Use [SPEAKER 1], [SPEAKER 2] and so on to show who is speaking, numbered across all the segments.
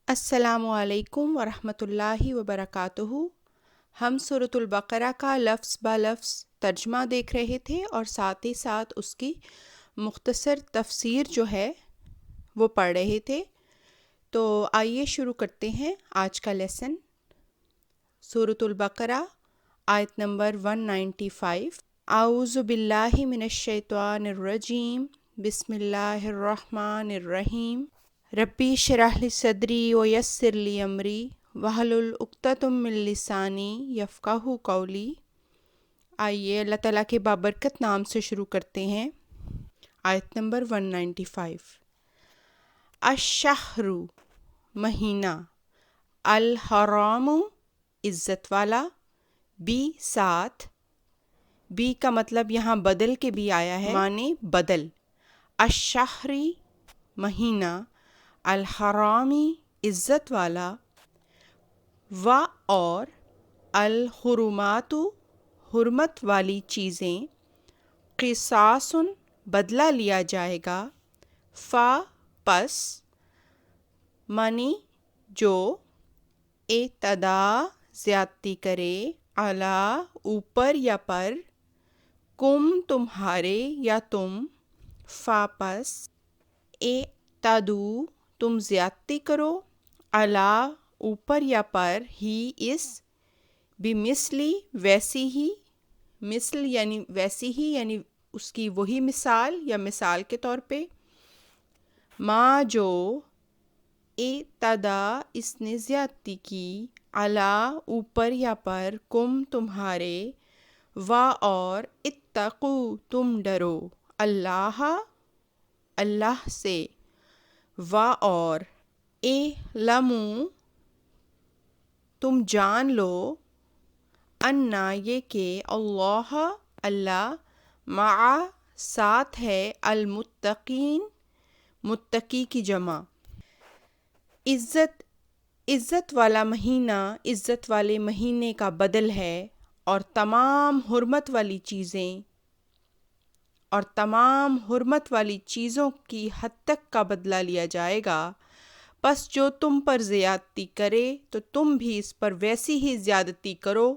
[SPEAKER 1] السلام علیکم ورحمۃ اللہ وبرکاتہ۔ ہم سورۃ البقرہ کا لفظ با لفظ ترجمہ دیکھ رہے تھے اور ساتھ ہی ساتھ اس کی مختصر تفسیر جو ہے وہ پڑھ رہے تھے۔ تو آئیے شروع کرتے ہیں آج کا لیسن۔ سورۃ البقرہ آیت نمبر 195۔ اعوذ باللہ من الشیطان الرجیم، بسم اللہ الرحمن الرحیم۔ ربی اشرح لی صدری ویسر لی امری واحلل عقدۃ من لسانی یفقہوا قولی۔ آئیے اللہ تعالیٰ کے بابرکت نام سے شروع کرتے ہیں۔ آیت نمبر 195۔ الشہر مہینہ، الحرام عزت والا، بی ساتھ، بی کا مطلب یہاں بدل کے بھی آیا ہے، معنی بدل۔ الشہری مہینہ، الحرامی عزت والا، و اور، الحرمات حرمت والی چیزیں، قصاص بدلہ لیا جائے گا، فا پس، منی جو، اعتدا زیادتی کرے، علی اوپر یا پر، کم تمہارے یا تم، فا پس، اعتدوا تم زیادتی کرو، علی اوپر یا پر، ہی اس، بمثلی ویسی ہی، مثل یعنی ویسی ہی یعنی اس کی وہی مثال یا مثال کے طور پہ، ما جو، اعتدا اس نے زیادتی کی، علی اوپر یا پر، کم تمہارے، و اور، اتقو تم ڈرو، اللہ اللہ سے، و اور، اعلموا تم جان لو، انا یہ کہ، اللہ اللہ، مع ساتھ ہے، المتقین متقی کی جمع۔ عزت والا مہینہ عزت والے مہینے کا بدل ہے، اور تمام حرمت والی چیزیں اور تمام حرمت والی چیزوں کی حد تک کا بدلہ لیا جائے گا۔ پس جو تم پر زیادتی کرے تو تم بھی اس پر ویسی ہی زیادتی کرو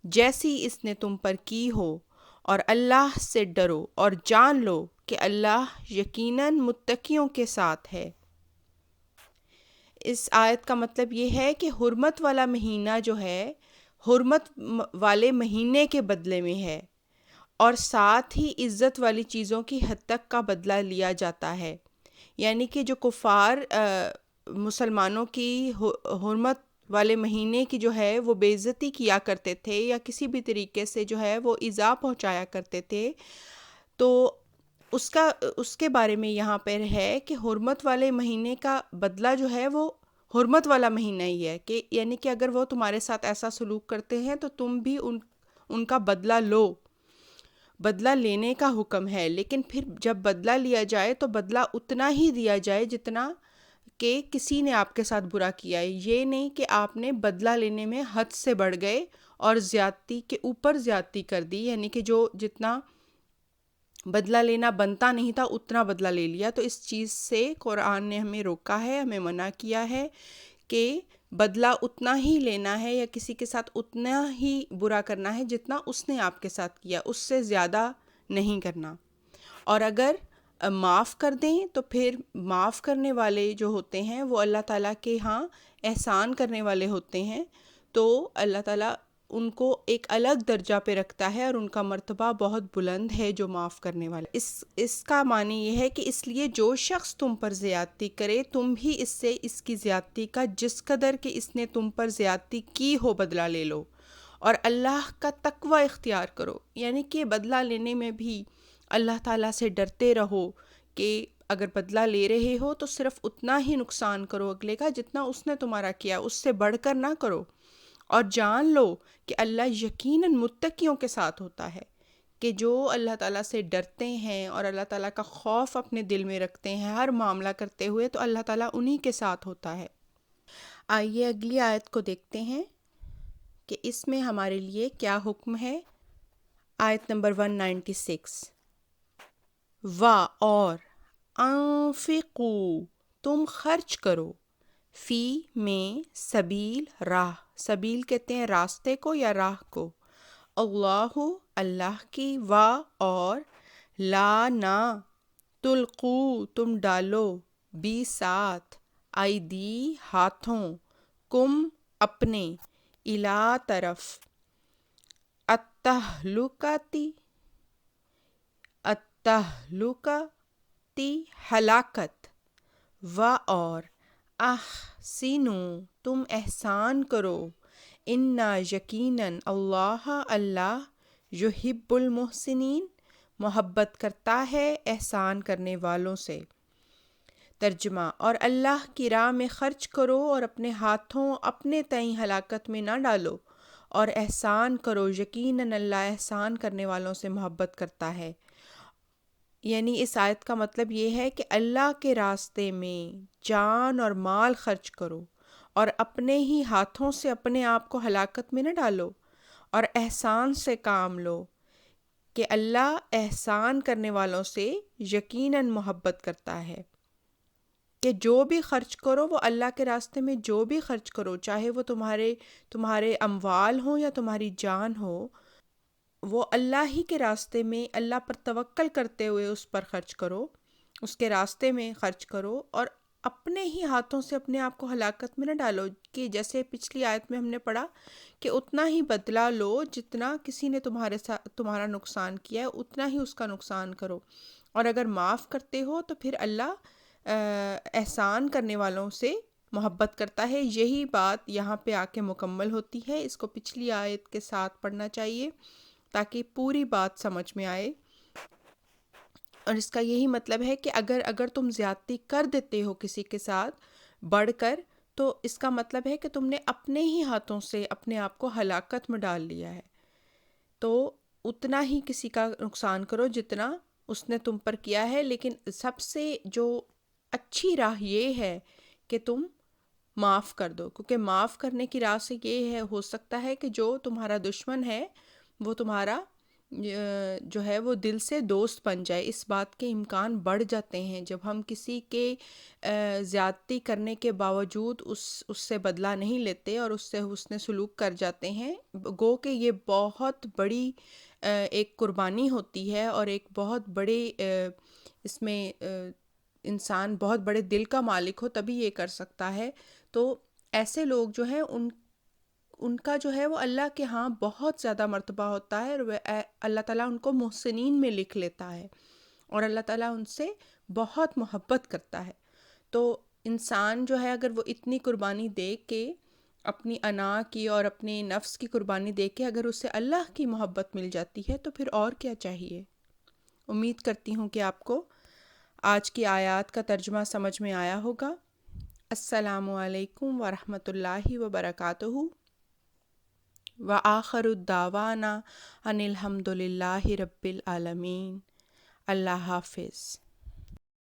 [SPEAKER 1] جیسی اس نے تم پر کی ہو، اور اللہ سے ڈرو اور جان لو کہ اللہ یقیناً متقیوں کے ساتھ ہے۔ اس آیت کا مطلب یہ ہے کہ حرمت والا مہینہ جو ہے حرمت والے مہینے کے بدلے میں ہے، اور ساتھ ہی عزت والی چیزوں کی حد تک کا بدلہ لیا جاتا ہے۔ یعنی کہ جو کفار مسلمانوں کی حرمت والے مہینے کی جو ہے وہ بے عزتی کیا کرتے تھے، یا کسی بھی طریقے سے جو ہے وہ ایذا پہنچایا کرتے تھے، تو اس کے بارے میں یہاں پر ہے کہ حرمت والے مہینے کا بدلہ جو ہے وہ حرمت والا مہینہ ہی ہے، کہ یعنی کہ اگر وہ تمہارے ساتھ ایسا سلوک کرتے ہیں تو تم بھی ان کا بدلہ لو، بدلہ لینے کا حکم ہے۔ لیکن پھر جب بدلہ لیا جائے تو بدلہ اتنا ہی دیا جائے جتنا کہ کسی نے آپ کے ساتھ برا کیا ہے، یہ نہیں کہ آپ نے بدلہ لینے میں حد سے بڑھ گئے اور زیادتی کے اوپر زیادتی کر دی، یعنی کہ جو جتنا بدلہ لینا بنتا نہیں تھا اتنا بدلہ لے لیا۔ تو اس چیز سے قرآن نے ہمیں روکا ہے، ہمیں منع کیا ہے کہ بدلہ اتنا ہی لینا ہے، یا کسی کے ساتھ اتنا ہی برا کرنا ہے جتنا اس نے آپ کے ساتھ کیا، اس سے زیادہ نہیں کرنا۔ اور اگر معاف کر دیں تو پھر معاف کرنے والے جو ہوتے ہیں وہ اللہ تعالیٰ کے ہاں احسان کرنے والے ہوتے ہیں، تو اللہ تعالیٰ ان کو ایک الگ درجہ پہ رکھتا ہے، اور ان کا مرتبہ بہت بلند ہے جو معاف کرنے والے۔ اس کا معنی یہ ہے کہ اس لیے جو شخص تم پر زیادتی کرے تم بھی اس سے اس کی زیادتی کا جس قدر کہ اس نے تم پر زیادتی کی ہو بدلہ لے لو، اور اللہ کا تقوی اختیار کرو، یعنی کہ بدلہ لینے میں بھی اللہ تعالیٰ سے ڈرتے رہو کہ اگر بدلہ لے رہے ہو تو صرف اتنا ہی نقصان کرو اگلے کا جتنا اس نے تمہارا کیا، اس سے بڑھ کر نہ کرو، اور جان لو کہ اللہ یقیناً متقیوں کے ساتھ ہوتا ہے، کہ جو اللہ تعالیٰ سے ڈرتے ہیں اور اللہ تعالیٰ کا خوف اپنے دل میں رکھتے ہیں ہر معاملہ کرتے ہوئے، تو اللہ تعالیٰ انہی کے ساتھ ہوتا ہے۔ آئیے اگلی آیت کو دیکھتے ہیں کہ اس میں ہمارے لیے کیا حکم ہے۔ آیت نمبر 196۔ و اور، انفقو تم خرچ کرو، فی میں سبیل راہ، سبیل کہتے ہیں راستے کو یا راہ کو، اللہ اللہ کی، و اور، لا نہ، تلقو تم ڈالو، بی ساتھ، ایدی ہاتھوں، کم اپنے، الا طرف، التہلکتی التہلکتی ہلاکت، و اور، احسنو تم احسان کرو، انا یقیناً اللہ اللہ یحب المحسنین محبت کرتا ہے احسان کرنے والوں سے۔ ترجمہ، اور اللہ کی راہ میں خرچ کرو اور اپنے ہاتھوں اپنے تئیں ہلاکت میں نہ ڈالو، اور احسان کرو، یقیناً اللہ احسان کرنے والوں سے محبت کرتا ہے۔ یعنی اس آیت کا مطلب یہ ہے کہ اللہ کے راستے میں جان اور مال خرچ کرو اور اپنے ہی ہاتھوں سے اپنے آپ کو ہلاکت میں نہ ڈالو، اور احسان سے کام لو کہ اللہ احسان کرنے والوں سے یقیناً محبت کرتا ہے۔ کہ جو بھی خرچ کرو وہ اللہ کے راستے میں جو بھی خرچ کرو، چاہے وہ تمہارے اموال ہوں یا تمہاری جان ہو، وہ اللہ ہی کے راستے میں اللہ پر توکل کرتے ہوئے اس پر خرچ کرو، اس کے راستے میں خرچ کرو، اور اپنے ہی ہاتھوں سے اپنے آپ کو ہلاکت میں نہ ڈالو، کہ جیسے پچھلی آیت میں ہم نے پڑھا کہ اتنا ہی بدلہ لو جتنا کسی نے تمہارا نقصان کیا ہے، اتنا ہی اس کا نقصان کرو، اور اگر معاف کرتے ہو تو پھر اللہ احسان کرنے والوں سے محبت کرتا ہے۔ یہی بات یہاں پہ آ کے مکمل ہوتی ہے۔ اس کو پچھلی آیت کے ساتھ پڑھنا چاہیے تاکہ پوری بات سمجھ میں آئے، اور اس کا یہی مطلب ہے کہ اگر تم زیادتی کر دیتے ہو کسی کے ساتھ بڑھ کر، تو اس کا مطلب ہے کہ تم نے اپنے ہی ہاتھوں سے اپنے آپ کو ہلاکت میں ڈال لیا ہے، تو اتنا ہی کسی کا نقصان کرو جتنا اس نے تم پر کیا ہے۔ لیکن سب سے جو اچھی راہ یہ ہے کہ تم معاف کر دو، کیونکہ معاف کرنے کی راہ سے یہ ہے، ہو سکتا ہے کہ جو تمہارا دشمن ہے وہ تمہارا جو ہے وہ دل سے دوست بن جائے۔ اس بات کے امکان بڑھ جاتے ہیں جب ہم کسی کے زیادتی کرنے کے باوجود اس سے بدلہ نہیں لیتے اور اس سے حسن سلوک کر جاتے ہیں، گو کہ یہ بہت بڑی ایک قربانی ہوتی ہے، اور ایک بہت بڑے اس میں انسان بہت بڑے دل کا مالک ہو تبھی یہ کر سکتا ہے۔ تو ایسے لوگ جو ہیں ان کا جو ہے وہ اللہ کے ہاں بہت زیادہ مرتبہ ہوتا ہے، اور اللہ تعالیٰ ان کو محسنین میں لکھ لیتا ہے، اور اللہ تعالیٰ ان سے بہت محبت کرتا ہے۔ تو انسان جو ہے اگر وہ اتنی قربانی دے کے، اپنی انا کی اور اپنے نفس کی قربانی دے کے اگر اسے اللہ کی محبت مل جاتی ہے تو پھر اور کیا چاہیے۔ امید کرتی ہوں کہ آپ کو آج کی آیات کا ترجمہ سمجھ میں آیا ہوگا۔ السلام علیکم ورحمۃ اللہ وبرکاتہ، وآخر الدعوانا ان الحمد للہ رب العالمین۔ اللہ حافظ۔